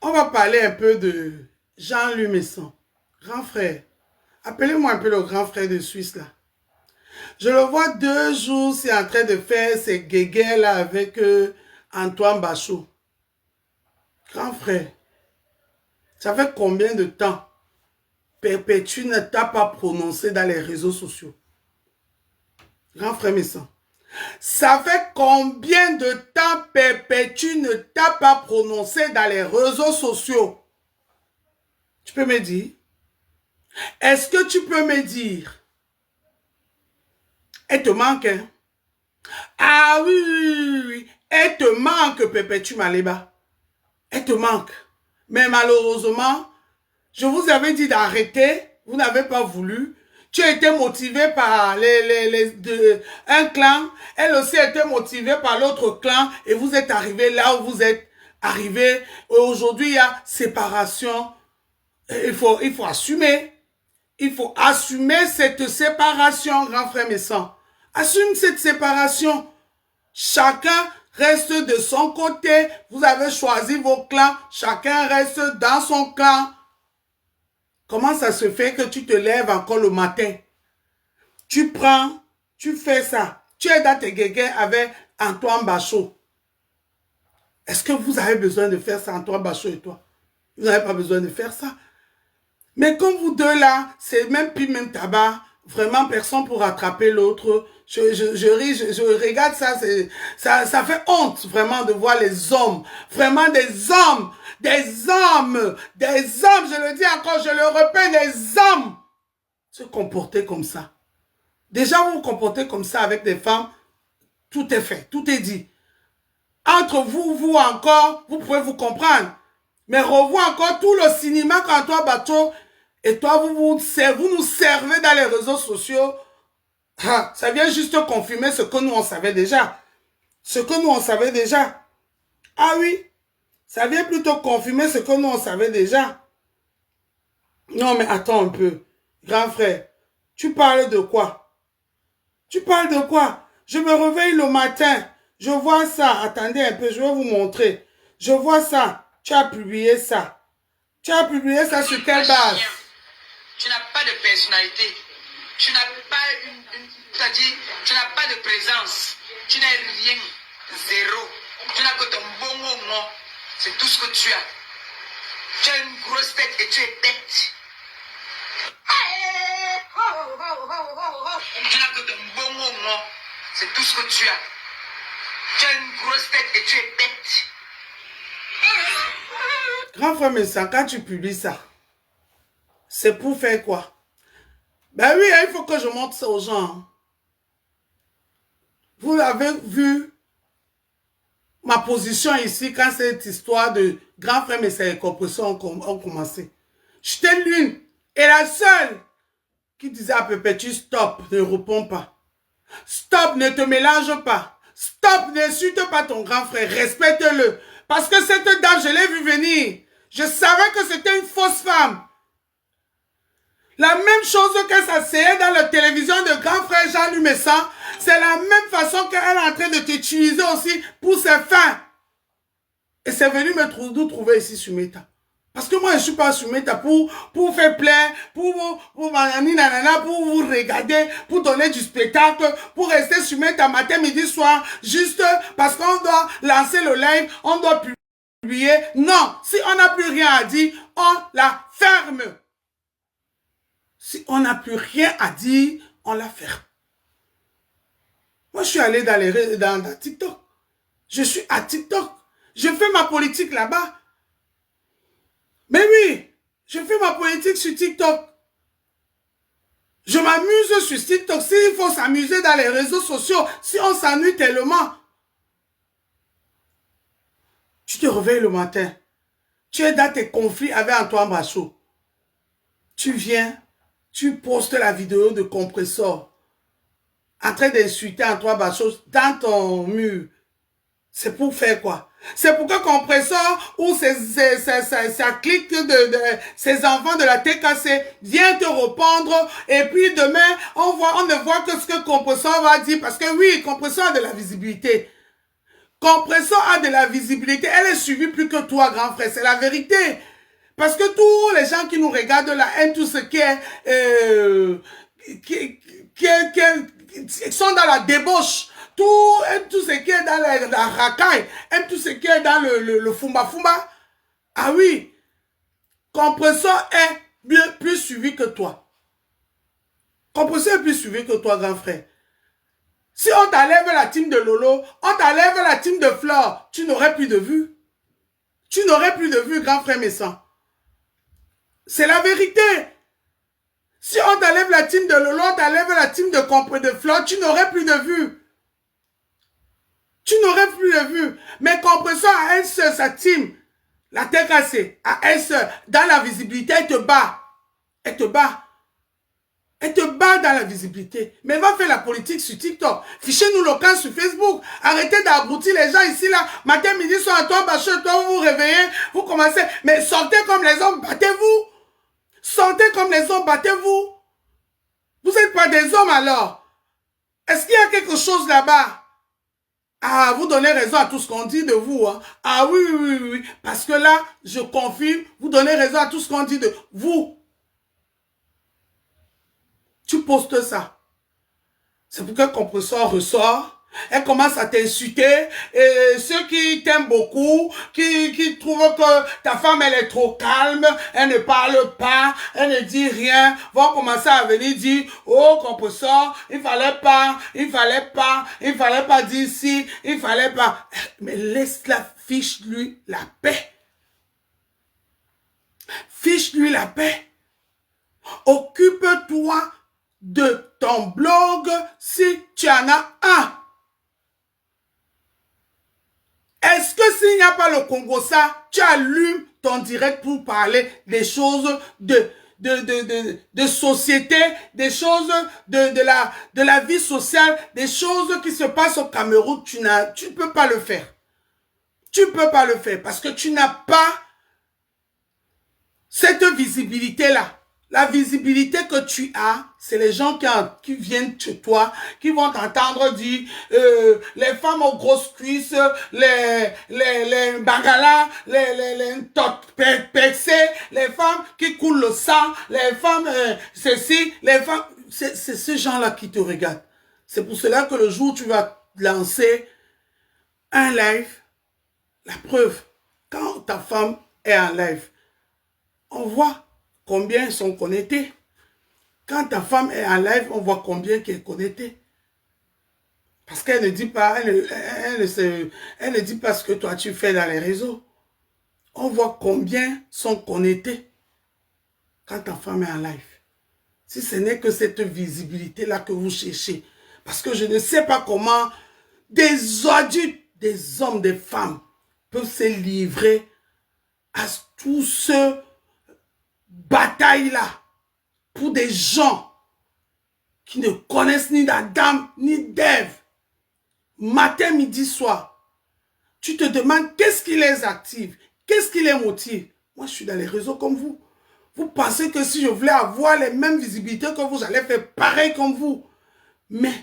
On va parler un peu de Jean-Louis Messon. Grand frère. Appelez-moi un peu le grand frère de Suisse là. Je le vois 2 jours, c'est en train de faire ses guéguerres là avec Antoine Bachot. Grand frère. Ça fait combien de temps Perpétue ne t'a pas prononcé dans les réseaux sociaux? Grand frère Messon. Ça fait combien de temps Perpétue ne t'a pas prononcé dans les réseaux sociaux? Tu peux me dire? Est-ce que tu peux me dire? Elle te manque, hein? Ah oui, oui, oui, oui. Elle te manque, Perpétue Maleba. Elle te manque. Mais malheureusement, je vous avais dit d'arrêter. Vous n'avez pas voulu. Tu as été motivé par un clan. Elle aussi a été motivée par l'autre clan. Et vous êtes arrivé là où vous êtes arrivé. Aujourd'hui, il y a séparation. Il faut assumer. Il faut assumer cette séparation, grand frère Messon. Assume cette séparation. Chacun reste de son côté. Vous avez choisi vos clans. Chacun reste dans son clan. Comment ça se fait que tu te lèves encore le matin? Tu prends, tu fais ça. Tu es dans tes guéguerres avec Antoine Bachot. Est-ce que vous avez besoin de faire ça, Antoine Bachot et toi? Vous n'avez pas besoin de faire ça. Mais comme vous deux là, c'est même puis même tabac. Vraiment, personne pour rattraper l'autre. Je ris, je regarde ça, ça fait honte vraiment de voir les hommes. Vraiment des hommes, je le dis encore, je le répète, des hommes se comporter comme ça. Déjà, vous vous comportez comme ça avec des femmes, tout est fait, tout est dit. Entre vous encore, vous pouvez vous comprendre. Mais revois encore tout le cinéma qu'Antoine Bachot et toi, vous nous servez dans les réseaux sociaux. Ah, ça vient juste confirmer ce que nous, on savait déjà. Ce que nous, on savait déjà. Ah oui, ça vient plutôt confirmer ce que nous, on savait déjà. Non, mais attends un peu. Grand frère, tu parles de quoi? Tu parles de quoi? Je me réveille le matin. Je vois ça. Attendez un peu, je vais vous montrer. Je vois ça. Tu as publié ça. Tu as publié ça sur quelle base? Tu n'as pas de personnalité. Tu n'as pas c'est-à-dire, tu n'as pas de présence. Tu n'es rien. Zéro. Tu n'as que ton bon moment. C'est tout ce que tu as. Tu as une grosse tête et tu es bête. Tu n'as que ton bon moment. C'est tout ce que tu as. Tu as une grosse tête et tu es bête. Grand frère Messon, quand tu publies ça, c'est pour faire quoi? Ben oui, il faut que je montre ça aux gens. Vous avez vu ma position ici quand cette histoire de grand frère Messon et Compression ont commencé. J'étais l'une et la seule qui disait à Perpétue, stop, ne réponds pas. Stop, ne te mélange pas. Stop, n'insulte pas ton grand frère, respecte-le. Parce que cette dame, je l'ai vue venir. Je savais que c'était une fausse femme. La même chose que ça s'est dans la télévision de grand frère Jean-Louis Messon, c'est la même façon qu'elle est en train de t'utiliser aussi pour ses fins. Et c'est venu nous trouver ici sur Meta. Parce que moi, je ne suis pas sur Meta pour faire plaisir, pour vous regarder, pour donner du spectacle, pour rester sur Meta matin, midi, soir, juste parce qu'on doit lancer le live, on doit publier. Non, si on n'a plus rien à dire, on la ferme. Si on n'a plus rien à dire, on la ferme. Moi, je suis allé dans TikTok. Je suis à TikTok. Je fais ma politique là-bas. Mais oui, je fais ma politique sur TikTok. Je m'amuse sur TikTok. S'il faut s'amuser dans les réseaux sociaux, si on s'ennuie tellement, tu te réveilles le matin. Tu es dans tes conflits avec Antoine Bachot. Tu viens, tu postes la vidéo de Compressor en train d'insulter Antoine Bachot dans ton mur. C'est pour faire quoi? C'est pour que Compressor ou sa clique ses enfants de la TKC viennent te répondre et puis demain, on ne voit que ce que Compressor va dire parce que oui, Compressor a de la visibilité. Compressor a de la visibilité. Elle est suivie plus que toi, grand frère. C'est la vérité. Parce que tous les gens qui nous regardent là aiment tout ce qui est... qui sont dans la débauche. Aiment tout ce qui est dans la racaille. Aiment tout ce qui est dans le fumba-fumba. Ah oui. Compressor est plus suivi que toi. Compressor est plus suivi que toi, grand frère. Si on t'enlève la team de Lolo, on t'enlève la team de Flore, tu n'aurais plus de vue. Tu n'aurais plus de vue, grand frère Messan. C'est la vérité. Si on t'enlève la team de Lolo, on t'enlève la team de Flore, tu n'aurais plus de vue. Tu n'aurais plus de vue. Mais Compressor à elle seule, sa team, la tête cassée, à elle seule, dans la visibilité, elle te bat. Elle te bat. Elle te bat dans la visibilité. Mais va faire la politique sur TikTok. Fichez-nous le camp sur Facebook. Arrêtez d'abrutir les gens ici, là. Matin, midi, soir, toi, bacheux, toi, vous vous réveillez, vous commencez. Mais sortez comme les hommes, battez-vous. Sortez comme les hommes, battez-vous. Vous n'êtes pas des hommes alors. Est-ce qu'il y a quelque chose là-bas? Ah, vous donnez raison à tout ce qu'on dit de vous. Hein. Ah oui, oui, oui, oui. Parce que là, je confirme, vous donnez raison à tout ce qu'on dit de vous. Tu postes ça. C'est pourquoi Compressor ressort. Elle commence à t'insulter. Et ceux qui t'aiment beaucoup, qui trouvent que ta femme, elle est trop calme, elle ne parle pas, elle ne dit rien, vont commencer à venir dire, oh, Compressor, il fallait pas dire ci, il fallait pas. Mais laisse-la, fiche-lui la paix. Fiche-lui la paix. Occupe-toi de ton blog si tu en as un. Est-ce que s'il n'y a pas le Congo ça, tu allumes ton direct pour parler des choses de société, des choses de la vie sociale, des choses qui se passent au Cameroun, tu ne peux pas le faire. Tu ne peux pas le faire parce que tu n'as pas cette visibilité-là. La visibilité que tu as, c'est les gens qui viennent chez toi, qui vont t'entendre dire les femmes aux grosses cuisses, les bangalas, les percées, les femmes qui coulent le sang, les femmes ceci, les femmes... C'est ces gens-là qui te regardent. C'est pour cela que le jour où tu vas lancer un live, la preuve, quand ta femme est en live, on voit combien ils sont connectés. Quand ta femme est en live, on voit combien qu'elle est connectée. Parce qu'elle ne dit pas, elle ne dit pas ce que toi tu fais dans les réseaux. On voit combien sont connectés quand ta femme est en live. Si ce n'est que cette visibilité-là que vous cherchez. Parce que je ne sais pas comment des adultes, des hommes, des femmes peuvent se livrer à tout ce bataille-là pour des gens qui ne connaissent ni d'Adam ni d'Ève. Matin, midi, soir. Tu te demandes qu'est-ce qui les active, qu'est-ce qui les motive. Moi, je suis dans les réseaux comme vous. Vous pensez que si je voulais avoir les mêmes visibilités que vous, j'allais faire pareil comme vous. Mais,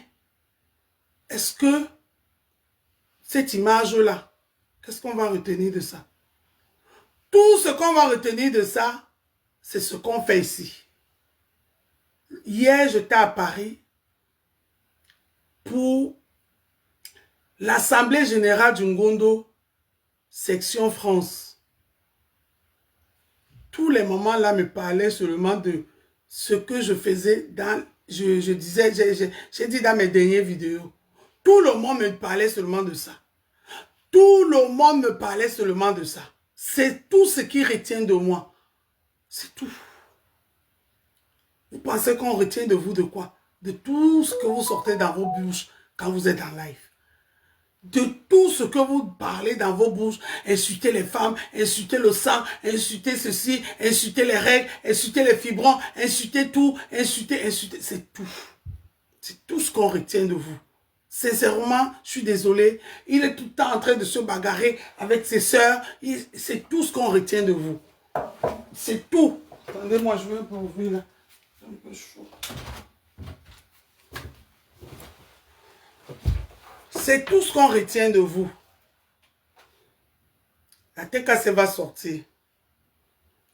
est-ce que cette image-là, qu'est-ce qu'on va retenir de ça? Tout ce qu'on va retenir de ça, c'est ce qu'on fait ici. Hier, j'étais à Paris pour l'Assemblée générale du Ngondo, section France. Tous les moments là me parlaient seulement de ce que je faisais dans... Je disais, j'ai dit dans mes dernières vidéos. Tout le monde me parlait seulement de ça. Tout le monde me parlait seulement de ça. C'est tout ce qui retient de moi. C'est tout. Vous pensez qu'on retient de vous de quoi? De tout ce que vous sortez dans vos bouches quand vous êtes en live. De tout ce que vous parlez dans vos bouches. Insulter les femmes, insulter le sang, insulter ceci, insulter les règles, insulter les fibrons, insulter tout, insulter. C'est tout. C'est tout ce qu'on retient de vous. Sincèrement, je suis désolé. Il est tout le temps en train de se bagarrer avec ses sœurs. C'est tout ce qu'on retient de vous. C'est tout. Attendez-moi, je vais un peu ouvrir là. C'est un peu chaud. C'est tout ce qu'on retient de vous. La TKC va sortir.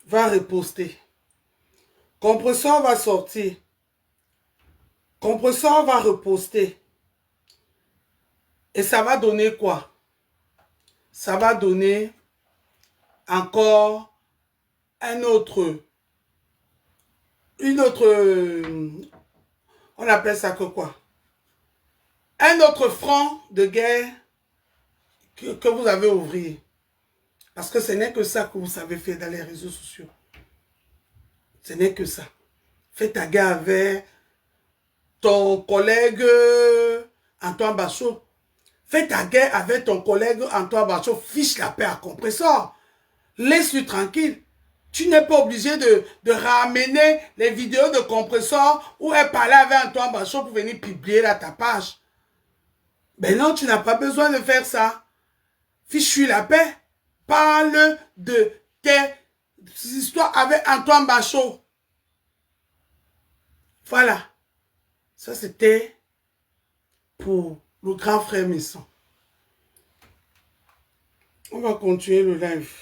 Va reposter. Compresseur va sortir. Compresseur va reposter. Et ça va donner quoi? Ça va donner encore une autre, on appelle ça que quoi? Un autre front de guerre que vous avez ouvert. Parce que ce n'est que ça que vous savez faire dans les réseaux sociaux. Ce n'est que ça. Fais ta guerre avec ton collègue Antoine Bachot. Fais ta guerre avec ton collègue Antoine Bachot. Fiche la paix à Compresseur. Laisse-le tranquille. Tu n'es pas obligé de ramener les vidéos de Compresseur où elle parlait avec Antoine Bachot pour venir publier là ta page. Ben non, tu n'as pas besoin de faire ça. Fiche-lui la paix. Parle de tes histoires avec Antoine Bachot. Voilà. Ça, c'était pour le grand frère Messon. On va continuer le live.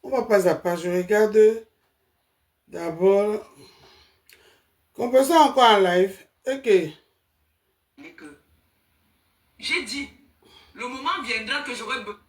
On va pas à pas. Je regarde d'abord. Compresseur encore en live. Ok. J'ai dit, le moment viendra que j'aurai besoin.